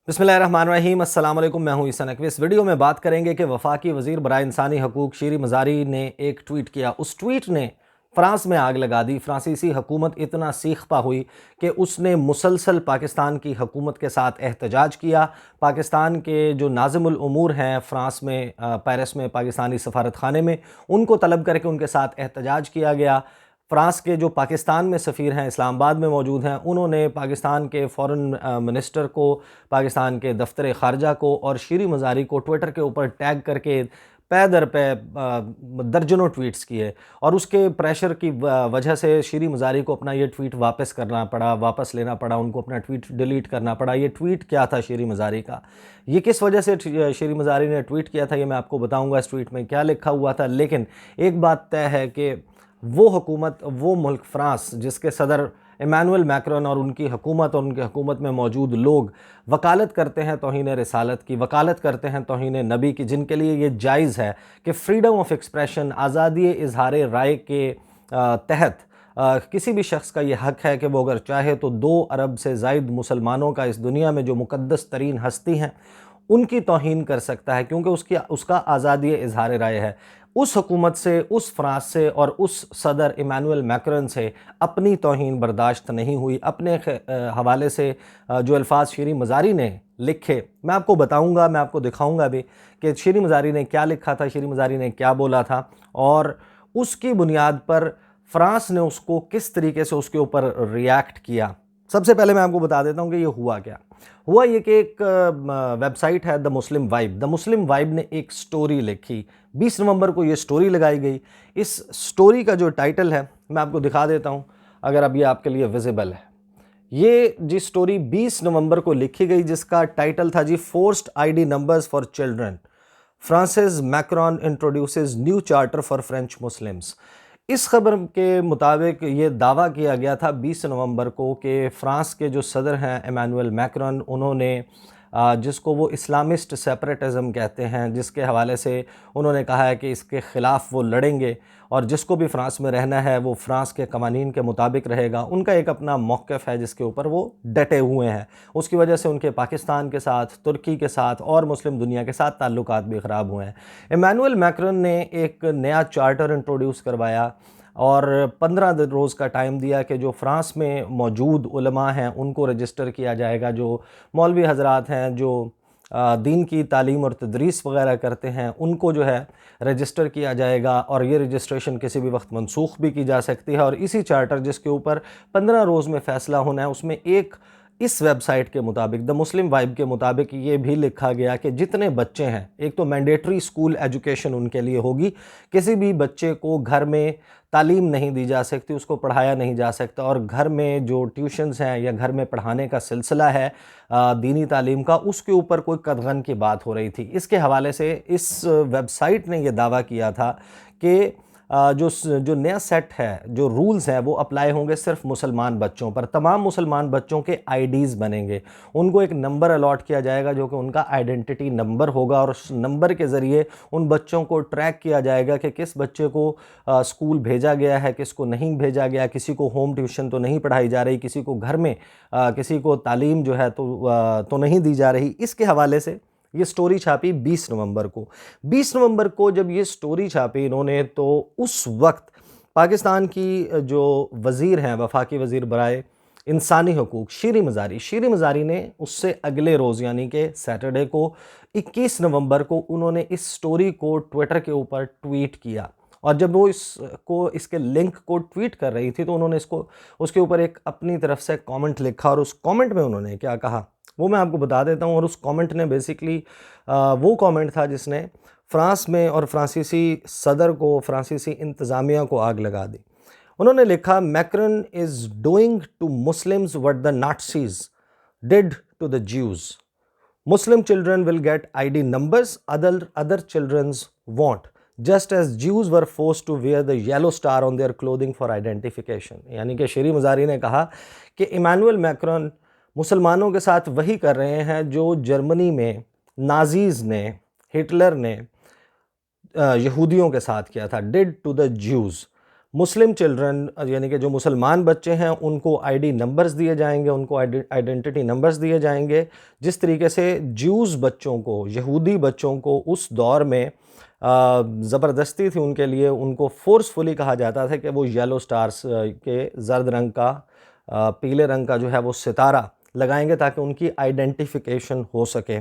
बिस्मिल्लाहिर्रहमानिर्रहीम अस्सलाम वालेकुम। मैं हूं ईसा नकवी। इस वीडियो में बात करेंगे कि वफाकी वज़ीर बराए इंसानी हकूक़ शीरी मज़ारी ने एक ट्वीट किया। उस ट्वीट ने फ़्रांस में आग लगा दी। फ़्रांसीसी हुकूमत इतना सीख्ता हुई कि उसने मुसलसल पाकिस्तान की हुकूमत के साथ एहतजाज किया। पाकिस्तान के जो नाज़िमुल उमूर हैं फ़्रांस में, पेरिस में पाकिस्तानी सफ़ारत खाने में, उनको तलब करके उनके साथ एहतजाज किया गया। फ़्रांस के जो पाकिस्तान में सफ़ीर हैं, इस्लामाबाद में मौजूद हैं, उन्होंने पाकिस्तान के फ़ॉरेन मिनिस्टर को, पाकिस्तान के दफ्तर ख़ारजा को और शीरी मज़ारी को ट्विटर के ऊपर टैग करके पै दर पै दर्जनों ट्वीट्स किए और उसके प्रेशर की वजह से शीरी मज़ारी को अपना ये ट्वीट वापस करना पड़ा, वापस लेना पड़ा, उनको अपना ट्वीट डिलीट करना पड़ा। ये ट्वीट क्या था शीरी मज़ारी का? ये किस वजह से शीरी मज़ारी ने ट्वीट किया था, ये मैं आपको बताऊँगा इस ट्वीट में क्या लिखा हुआ था। लेकिन एक बात तय है कि वो हुकूमत, वो मुल्क फ़्रांस, जिसके सदर इमानुएल मैक्रोन और उनकी हुकूमत और उनकी हुकूमत में मौजूद लोग वकालत करते हैं तौहीन रिसालत की, वकालत करते हैं तौहीन नबी की, जिनके लिए ये जायज़ है कि फ़्रीडम ऑफ एक्सप्रेशन, आज़ादी इज़हार राय के तहत किसी भी शख्स का ये हक़ है कि वो अगर चाहे तो 2 अरब से ज़ायद मुसलमानों का इस दुनिया में जो मुक़द्दस तरीन हस्ती हैं उनकी तौहीन कर सकता है, क्योंकि उसका आज़ादी इज़हार राय है। उस हुकूमत से, उस फ़्रांस से और उस सदर इमानुएल मैक्रोन से अपनी तौहीन बर्दाश्त नहीं हुई। अपने हवाले से जो अल्फाज शीरी मज़ारी ने लिखे, मैं आपको बताऊँगा, मैं आपको दिखाऊँगा भी कि शीरी मज़ारी ने क्या लिखा था, शीरी मज़ारी ने क्या बोला था और उसकी बुनियाद पर फ़्रांस ने उसको किस तरीके से उसके ऊपर रिएक्ट किया। सबसे पहले मैं आपको बता देता हूँ कि ये हुआ क्या। हुआ ये कि एक वेबसाइट है the Muslim vibe. The Muslim vibe ने एक स्टोरी लिखी। 20 नवंबर को ये स्टोरी लगाई गई। इस स्टोरी का जो टाइटल है मैं आपको दिखा देता हूँ, अगर अब ये आपके लिए विजिबल है। ये जी स्टोरी 20 नवंबर को लिखी गई, जिसका टाइटल था जी forced ID numbers for children, France's Macron introduces new charter for French Muslims. इस खबर के मुताबिक ये दावा किया गया था 20 नवंबर को कि फ़्रांस के जो सदर हैं इमानुएल मैक्रोन, उन्होंने जिसको वो इस्लामिस्ट सेपरेटिज़म कहते हैं, जिसके हवाले से उन्होंने कहा है कि इसके ख़िलाफ़ वो लड़ेंगे और जिसको भी फ़्रांस में रहना है वो फ़्रांस के कवानीन के मुताबिक रहेगा। उनका एक अपना मौक़िफ़ है जिसके ऊपर वो डटे हुए हैं। उसकी वजह से उनके पाकिस्तान के साथ, तुर्की के साथ और मुस्लिम दुनिया के साथ ताल्लुकात भी ख़राब हुए हैं। इमानुएल मैक्रोन ने एक नया चार्टर इंट्रोड्यूस करवाया और 15 रोज़ का टाइम दिया कि जो फ़्रांस में मौजूद उलमा हैं उनको रजिस्टर किया जाएगा। जो मौलवी हज़रात हैं, जो दीन की तालीम और तदरीस वग़ैरह करते हैं, उनको जो है रजिस्टर किया जाएगा और ये रजिस्ट्रेशन किसी भी वक्त मनसूख भी की जा सकती है। और इसी चार्टर जिसके ऊपर 15 रोज़ में फ़ैसला होना है, उसमें एक इस वेबसाइट के मुताबिक, द मुस्लिम वाइब के मुताबिक, ये भी लिखा गया कि जितने बच्चे हैं, एक तो मैंडेटरी स्कूल एजुकेशन उनके लिए होगी। किसी भी बच्चे को घर में तालीम नहीं दी जा सकती, उसको पढ़ाया नहीं जा सकता। और घर में जो ट्यूशन्स हैं या घर में पढ़ाने का सिलसिला है दीनी तालीम का, उसके ऊपर कोई कदगन की बात हो रही थी। इसके हवाले से इस वेबसाइट ने यह दावा किया था कि जो नया सेट है, जो रूल्स हैं, वो अप्लाई होंगे सिर्फ मुसलमान बच्चों पर। तमाम मुसलमान बच्चों के आईडीज़ बनेंगे, उनको एक नंबर अलॉट किया जाएगा जो कि उनका आइडेंटिटी नंबर होगा और उस नंबर के ज़रिए उन बच्चों को ट्रैक किया जाएगा कि किस बच्चे को स्कूल भेजा गया है, किसको नहीं भेजा गया, किसी को होम ट्यूशन तो नहीं पढ़ाई जा रही, किसी को घर में किसी को तालीम जो है तो नहीं दी जा रही। इसके हवाले से ये स्टोरी छापी 20 नवंबर को। 20 नवंबर को जब ये स्टोरी छापी इन्होंने, तो उस वक्त पाकिस्तान की जो वज़ीर हैं, वफाकी वज़ीर बराए इंसानी हकूक़ शीरी मज़ारी ने उससे अगले रोज़ यानी कि सैटरडे को 21 नवंबर को उन्होंने इस स्टोरी को ट्विटर के ऊपर ट्वीट किया। और जब वो इसके लिंक को ट्वीट कर रही थी तो उन्होंने उसके ऊपर एक अपनी तरफ से कमेंट लिखा और उस कमेंट में उन्होंने क्या कहा वो मैं आपको बता देता हूँ। और उस कमेंट ने बेसिकली वो कमेंट था जिसने फ़्रांस में और फ्रांसीसी सदर को, फ्रांसीसी इंतज़ामिया को आग लगा दी। उन्होंने लिखा, Macron is doing to Muslims what the Nazis did to the Jews. Muslim children will get ID numbers, other children's won't. Just as Jews were forced to wear the yellow star on their clothing for identification. यानी कि शीरी मज़ारी ने कहा कि Emmanuel Macron मुसलमानों के साथ वही कर रहे हैं जो जर्मनी में नाज़ीज़ ने, हिटलर ने यहूदियों के साथ किया था। Did to the Jews. Muslim children यानी कि जो मुसलमान बच्चे हैं उनको आईडी नंबर्स दिए जाएंगे, उनको आइडेंटिटी नंबर्स दिए जाएंगे। जिस तरीके से ज्यूज़ बच्चों को, यहूदी बच्चों को उस दौर में ज़बरदस्ती थी उनके लिए, उनको फोर्सफुली कहा जाता था कि वो येलो स्टार्स के जर्द रंग का, पीले रंग का जो है वो सितारा लगाएंगे ताकि उनकी आइडेंटिफिकेशन हो सके।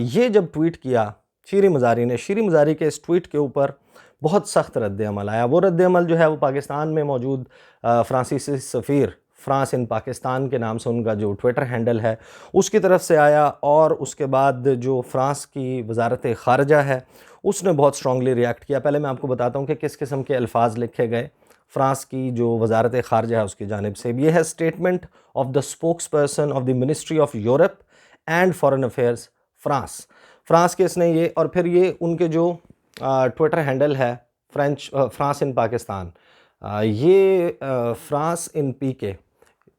ये जब ट्वीट किया शीरी मज़ारी ने, शीरी मज़ारी के इस ट्वीट के ऊपर बहुत सख्त रद्द-ए-अमल आया। वो रद्द-ए-अमल जो है वो पाकिस्तान में मौजूद फ्रांसीसी सफ़ीर, फ्रांस इन पाकिस्तान के नाम से उनका जो ट्विटर हैंडल है उसकी तरफ से आया, और उसके बाद जो फ्रांस की वज़ारत ख़ारजा है उसने बहुत स्ट्रॉन्गली रिएक्ट किया। पहले मैं आपको बताता हूँ कि किस किस्म के अल्फाज लिखे गए फ्रांस की जो वज़ारत ख़ारजा है उसकी जानिब से। ये है statement of the spokes person of the ministry of Europe and foreign affairs France. France के इसने ये, और फिर ये उनके जो ट्विटर हैंडल है फ्रांस इन पाकिस्तान, ये फ्रांस इन पीके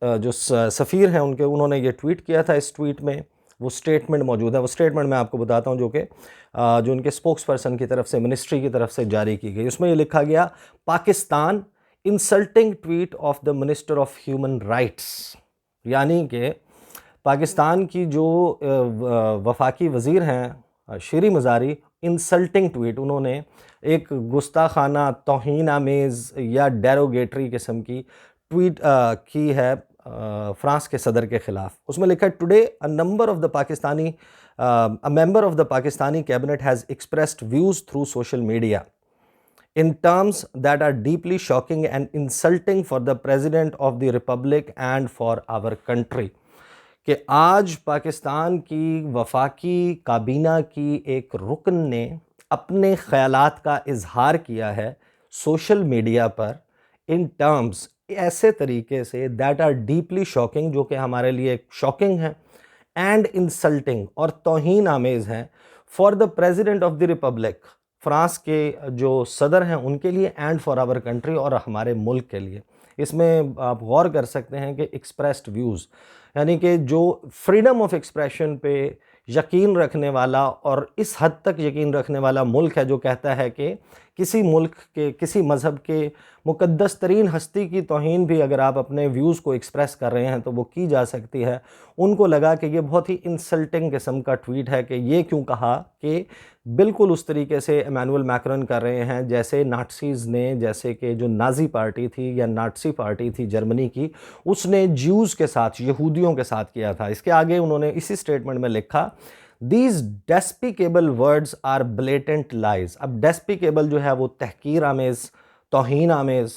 जो सफ़ीर हैं उनके, उन्होंने ये ट्वीट किया था। इस ट्वीट में वो स्टेटमेंट मौजूद है। वो स्टेटमेंट मैं आपको बताता हूँ जो कि जो उनके स्पोक्स पर्सन की तरफ से, मिनिस्ट्री की तरफ से जारी की गई। उसमें ये लिखा गया, Pakistan insulting tweet of the minister of human rights. यानी कि पाकिस्तान की जो वफाकी वज़ीर हैं शीरी मज़ारी, इंसल्टिंग ट्वीट, उन्होंने एक गुस्ताखाना, तौहीन आमेज़ या डेरोगेटरी किस्म की ट्वीट की है फ्रांस के सदर के ख़िलाफ़। उसमें लिखा है, today a member of the Pakistani cabinet has expressed views through social media in terms that are deeply shocking and insulting for the President of the Republic and for our country। कि आज पाकिस्तान की वफाकी काबीना की एक रुकन ने अपने ख़यालात का इजहार किया है सोशल मीडिया पर इन टर्म्स ऐसे तरीके say that are deeply shocking, जो कि हमारे लिए शॉकिंग है, एंड इंसल्टिंग और तौहीन आमेज़ हैं, for the president of the Republic, France के जो सदर हैं उनके लिए, एंड फॉर आवर कंट्री, और हमारे मुल्क के लिए। इसमें आप गौर कर सकते हैं कि एक्सप्रेस्ड व्यूज़ यानी कि जो फ्रीडम ऑफ एक्सप्रेशन पे यकीन रखने वाला और इस हद तक यकीन रखने वाला मुल्क है जो कहता है कि किसी मुल्क के, किसी मज़हब के मुक़द्दस तरीन हस्ती की तौहीन भी अगर आप अपने व्यूज़ को एक्सप्रेस कर रहे हैं तो वो की जा सकती है। उनको लगा कि ये बहुत ही इंसल्टिंग किस्म का ट्वीट है कि ये क्यों कहा, कि बिल्कुल उस तरीके से इमैनुअल मैक्रोन कर रहे हैं जैसे नाटसीज़ ने, जैसे कि जो नाज़ी पार्टी थी या नाटसी पार्टी थी जर्मनी की, उसने ज्यूज़ के साथ, यहूदियों के साथ किया था। इसके आगे उन्होंने इसी स्टेटमेंट में लिखा, these despicable words are blatant lies. अब डेस्पिकेबल जो है वो तहकीर आमेज़, तौहीन आमेज़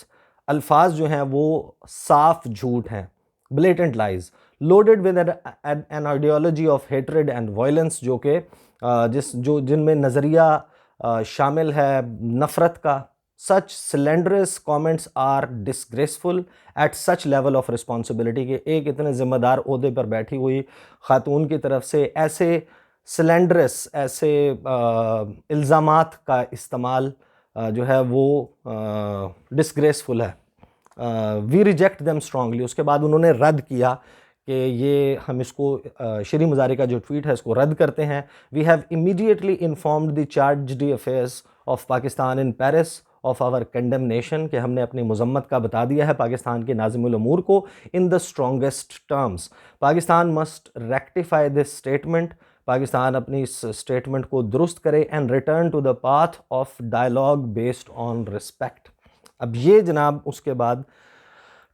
अल्फाज जो हैं वो साफ झूठ हैं, blatant lies, loaded with an ideology of hatred and violence, जो कि जिनमें नज़रिया शामिल है नफ़रत का। Such slanderous comments are disgraceful at such level of responsibility, के एक इतने ज़िम्मेदार ओहदे पर बैठी हुई ख़ातून की तरफ से ऐसे स्लेंडरस, ऐसे इल्ज़ामात का इस्तेमाल जो है वो डिसग्रेसफुल है। We reject them strongly. उसके बाद उन्होंने रद्द किया कि ये हम इसको शीरी मज़ारी का जो ट्वीट है इसको रद्द करते हैं। We have immediately informed the charged affairs of Pakistan in Paris of our condemnation, कि हमने अपनी मजम्मत का बता दिया है पाकिस्तान के नाज़िमुल अमूर को in the strongest terms. Pakistan must rectify this statement, Pakistan अपनी इस स्टेटमेंट को दुरुस्त करे, and return to the path of dialogue based on respect. अब ये जनाब उसके बाद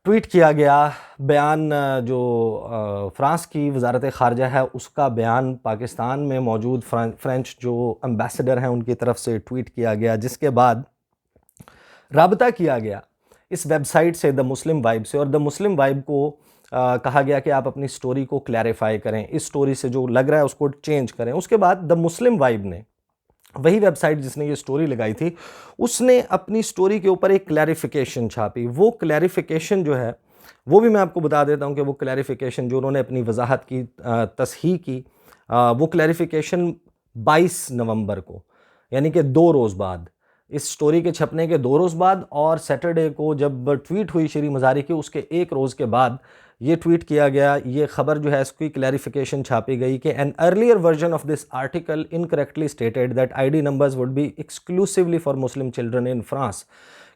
ट्वीट किया गया बयान, जो फ्रांस की वज़ारत ख़ारजा है उसका बयान पाकिस्तान में मौजूद फ्रेंच जो एम्बेसडर हैं उनकी तरफ से ट्वीट किया गया, जिसके बाद राबता किया गया इस वेबसाइट से, द मुस्लिम वाइब से, और द मुस्लिम वाइब को कहा गया कि आप अपनी स्टोरी को क्लैरिफाई करें, इस स्टोरी से जो लग रहा है उसको चेंज करें। उसके बाद द मुस्लिम वाइब ने, वही वेबसाइट जिसने ये स्टोरी लगाई थी, उसने अपनी स्टोरी के ऊपर एक क्लैरिफिकेशन छापी। वो क्लैरिफिकेशन जो है वो भी मैं आपको बता देता हूँ कि वो क्लैरिफिकेशन जो उन्होंने अपनी वजाहत की, तसहीह की, वो क्लैरिफिकेशन 22 नवंबर को, यानी कि 2 रोज़ बाद, इस स्टोरी के छपने के 2 रोज़ बाद, और सैटरडे को जब ट्वीट हुई शीरी मज़ारी की उसके 1 रोज़ के बाद ये ट्वीट किया गया। ये ख़बर जो है इसकी क्लैरिफिकेशन छापी गई कि an earlier version of this article incorrectly stated that ID numbers would be exclusively for Muslim children in France,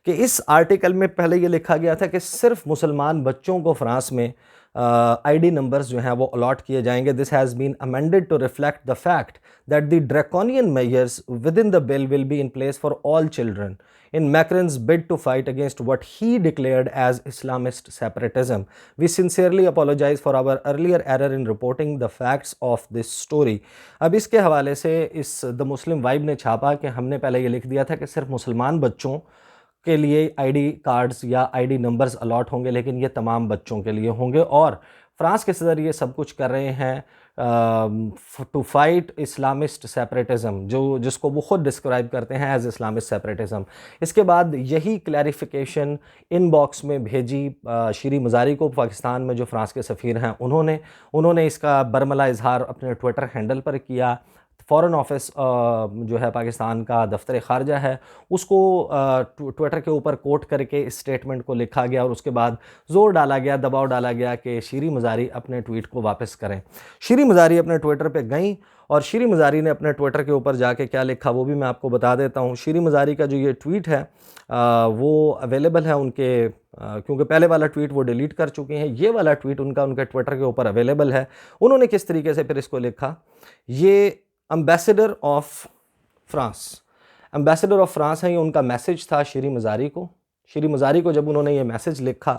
कि इस आर्टिकल में पहले ये लिखा गया था कि सिर्फ मुसलमान बच्चों को फ्रांस में आईडी नंबर्स जो हैं वो अलॉट किए जाएंगे. This has been amended to reflect the fact that the draconian measures within the bill will be in place for all children in Macron's bid to fight against what he declared as Islamist separatism. We sincerely apologize for our earlier error in reporting the facts of this story. अब इसके हवाले से इस the Muslim vibe ने छापा कि हमने पहले ये लिख दिया था कि सिर्फ मुसलमान बच्चों के लिए आईडी कार्ड्स या आईडी नंबर्स अलॉट होंगे, लेकिन ये तमाम बच्चों के लिए होंगे. और फ्रांस के सदर ये सब कुछ कर रहे हैं टू फाइट इस्लामिस्ट सेपरेटिज़म, जिसको वो ख़ुद डिस्क्राइब करते हैं एज इस्लामिस्ट सेपरेटिज़म. इसके बाद यही क्लैरिफिकेशन इनबॉक्स में भेजी शीरी मज़ारी को, पाकिस्तान में जो फ़्रांस के सफ़ीर हैं उन्होंने इसका बरमला इजहार अपने ट्विटर हैंडल पर किया. फ़ॉरेन ऑफिस जो है पाकिस्तान का दफ्तर ख़ारजा है, उसको ट्विटर के ऊपर कोट करके इस स्टेटमेंट को लिखा गया और उसके बाद ज़ोर डाला गया, दबाव डाला गया कि शीरी मज़ारी अपने ट्वीट को वापस करें. शीरी मज़ारी अपने ट्विटर पे गई और शीरी मज़ारी ने अपने ट्विटर के ऊपर जाके क्या लिखा वो भी मैं आपको बता देता हूँ. शीरी मज़ारी का जो ये ट्वीट है वो अवेलेबल है उनके, क्योंकि पहले वाला ट्वीट वो डिलीट कर चुके हैं, ये वाला ट्वीट उनके ट्विटर के ऊपर अवेलेबल है. उन्होंने किस तरीके से फिर इसको लिखा, ये एम्बेसडर ऑफ फ्रांस हैं, ये उनका मैसेज था शीरी मज़ारी को. शीरी मज़ारी को जब उन्होंने ये मैसेज लिखा,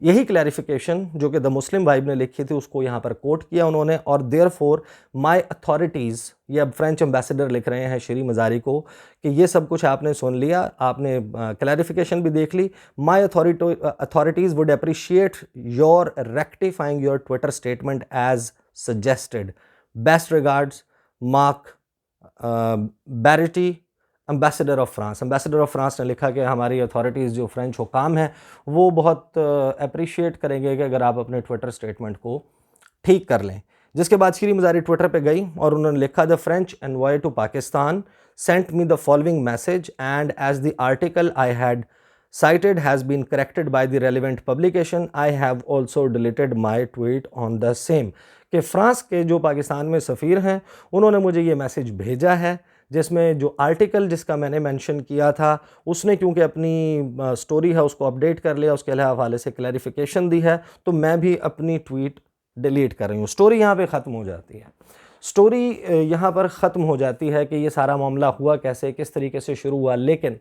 यही क्लैरिफिकेशन जो कि द मुस्लिम वाइब ने लिखी थी उसको यहाँ पर कोट किया उन्होंने. और देयरफॉर माय अथॉरिटीज़, ये अब फ्रेंच एम्बेसडर लिख रहे हैं शीरी मज़ारी को कि ये सब कुछ आपने सुन लिया, आपने क्लैरिफिकेशन भी देख ली. My authorities would appreciate your rectifying your Twitter statement as suggested. Best regards, Marc Barety, ambassador of France. Ambassador of France ने लिखा कि हमारी अथॉरिटीज़ जो फ्रेंच हुकाम हैं वो बहुत अप्रिशिएट करेंगे कि अगर आप अपने ट्विटर स्टेटमेंट को ठीक कर लें. जिसके बाद शीरी मज़ारी ट्विटर पे गई और उन्होंने लिखा, the French envoy to Pakistan sent me the following message and as the article I had cited has been corrected by the relevant publication. I have also deleted my tweet on the same. कि France के जो पाकिस्तान में सफ़ीर हैं उन्होंने मुझे ये message भेजा है जिसमें जो आर्टिकल जिसका मैंने मेंशन किया था उसने क्योंकि अपनी स्टोरी है उसको अपडेट कर लिया, उसके हवाले से क्लैरिफिकेशन दी है, तो मैं भी अपनी ट्वीट डिलीट कर रही हूँ. स्टोरी यहाँ पे ख़त्म हो जाती है. स्टोरी यहाँ पर ख़त्म हो जाती है कि ये सारा मामला हुआ कैसे, किस तरीके से शुरू हुआ. लेकिन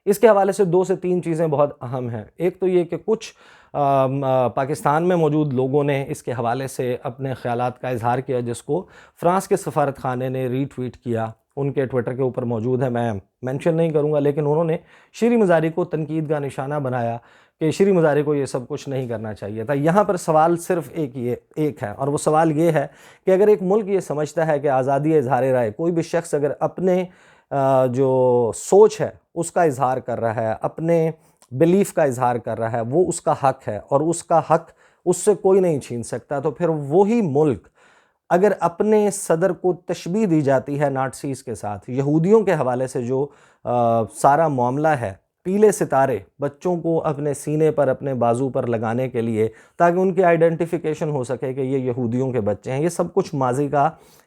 इसके हवाले से 2 से 3 चीज़ें बहुत अहम हैं. एक तो ये कि कुछ पाकिस्तान में मौजूद लोगों ने इसके हवाले से अपने ख़यालात का इजहार किया, जिसको फ़्रांस के सफ़ारत खाने ने रीट्वीट किया, उनके ट्विटर के ऊपर मौजूद है, मैं मेंशन नहीं करूंगा. लेकिन उन्होंने शीरी मज़ारी को तनकीद का निशाना बनाया कि शीरी मज़ारी को ये सब कुछ नहीं करना चाहिए था. यहाँ पर सवाल सिर्फ एक है और वो सवाल ये है कि अगर एक मुल्क ये समझता है कि आज़ादी इजहार राय, कोई भी शख्स अगर अपने जो सोच है उसका इजहार कर रहा है, अपने बिलीफ का इजहार कर रहा है, वो उसका हक है और उसका हक उससे कोई नहीं छीन सकता, तो फिर वही मुल्क अगर अपने सदर को तशबीह दी जाती है नाटसीज़ के साथ, यहूदियों के हवाले से जो सारा मामला है, पीले सितारे बच्चों को अपने सीने पर, अपने बाजू पर लगाने के लिए ताकि उनकी आइडेंटिफिकेशन हो सके कि ये यहूदियों के बच्चे हैं, ये सब कुछ माजी का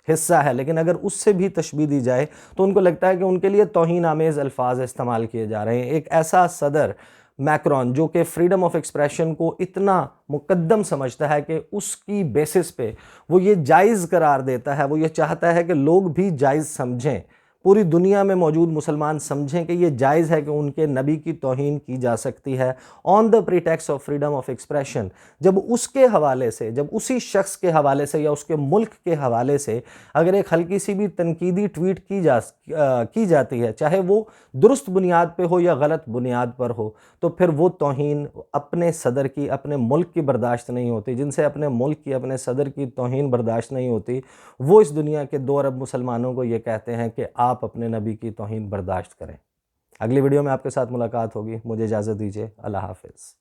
हिस्सा है. लेकिन अगर उससे भी तशबीह दी जाए तो उनको लगता है कि उनके लिए तौहीन आमेज़ अल्फाज इस्तेमाल किए जा रहे हैं. एक ऐसा सदर मैक्रोन जो कि फ्रीडम ऑफ एक्सप्रेशन को इतना मुकद्दम समझता है कि उसकी बेसिस पे वो ये जायज़ करार देता है, वो ये चाहता है कि लोग भी जायज़ समझें, पूरी दुनिया में मौजूद मुसलमान समझें कि ये जायज़ है कि उनके नबी की तौहीन की जा सकती है on the pretext of freedom of expression. जब उसके हवाले से, जब उसी शख्स के हवाले से या उसके मुल्क के हवाले से अगर एक हल्की सी भी तनकीदी ट्वीट की जाती है, चाहे वो दुरुस्त बुनियाद पे हो या गलत बुनियाद पर हो, तो फिर वो तौहीन अपने सदर की, अपने मुल्क की बर्दाश्त नहीं होती. जिनसे अपने मुल्क की, अपने सदर की तौहीन बर्दाश्त नहीं होती, वो इस दुनिया के 2 अरब मुसलमानों को ये कहते हैं कि आप अपने नबी की तौहीन बर्दाश्त करें. अगली वीडियो में आपके साथ मुलाकात होगी. मुझे इजाज़त दीजिए. अल्लाह हाफ़िज़.